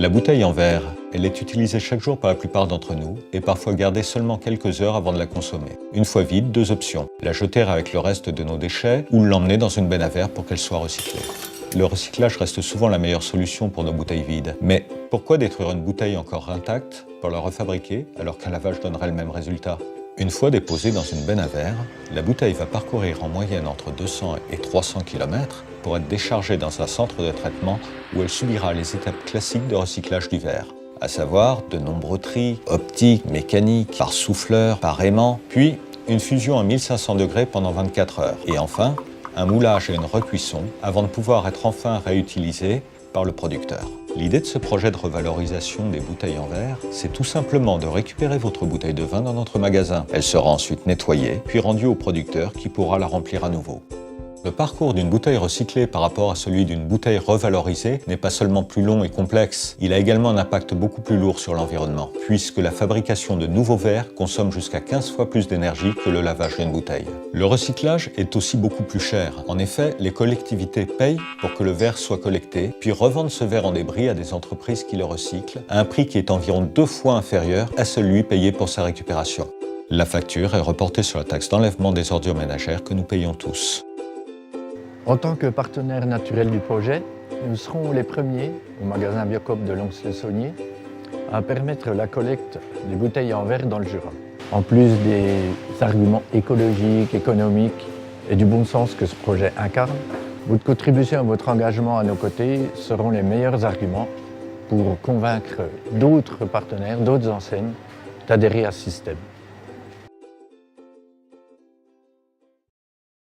La bouteille en verre, elle est utilisée chaque jour par la plupart d'entre nous et parfois gardée seulement quelques heures avant de la consommer. Une fois vide, deux options. La jeter avec le reste de nos déchets ou l'emmener dans une benne à verre pour qu'elle soit recyclée. Le recyclage reste souvent la meilleure solution pour nos bouteilles vides. Mais pourquoi détruire une bouteille encore intacte pour la refabriquer alors qu'un lavage donnerait le même résultat? Une fois déposée dans une benne à verre, la bouteille va parcourir en moyenne entre 200 et 300 km pour être déchargée dans un centre de traitement où elle subira les étapes classiques de recyclage du verre, à savoir de nombreux tris, optiques, mécaniques, par souffleur, par aimant, puis une fusion à 1500 degrés pendant 24 heures, et enfin un moulage et une recuisson avant de pouvoir être enfin réutilisée par le producteur. L'idée de ce projet de revalorisation des bouteilles en verre, c'est tout simplement de récupérer votre bouteille de vin dans notre magasin. Elle sera ensuite nettoyée, puis rendue au producteur qui pourra la remplir à nouveau. Le parcours d'une bouteille recyclée par rapport à celui d'une bouteille revalorisée n'est pas seulement plus long et complexe, il a également un impact beaucoup plus lourd sur l'environnement, puisque la fabrication de nouveaux verres consomme jusqu'à 15 fois plus d'énergie que le lavage d'une bouteille. Le recyclage est aussi beaucoup plus cher. En effet, les collectivités payent pour que le verre soit collecté, puis revendent ce verre en débris à des entreprises qui le recyclent, à un prix qui est environ 2 fois inférieur à celui payé pour sa récupération. La facture est reportée sur la taxe d'enlèvement des ordures ménagères que nous payons tous. En tant que partenaire naturel du projet, nous serons les premiers, au magasin Biocoop de Lons-le-Saunier, à permettre la collecte des bouteilles en verre dans le Jura. En plus des arguments écologiques, économiques et du bon sens que ce projet incarne, votre contribution et votre engagement à nos côtés seront les meilleurs arguments pour convaincre d'autres partenaires, d'autres enseignes d'adhérer à ce système.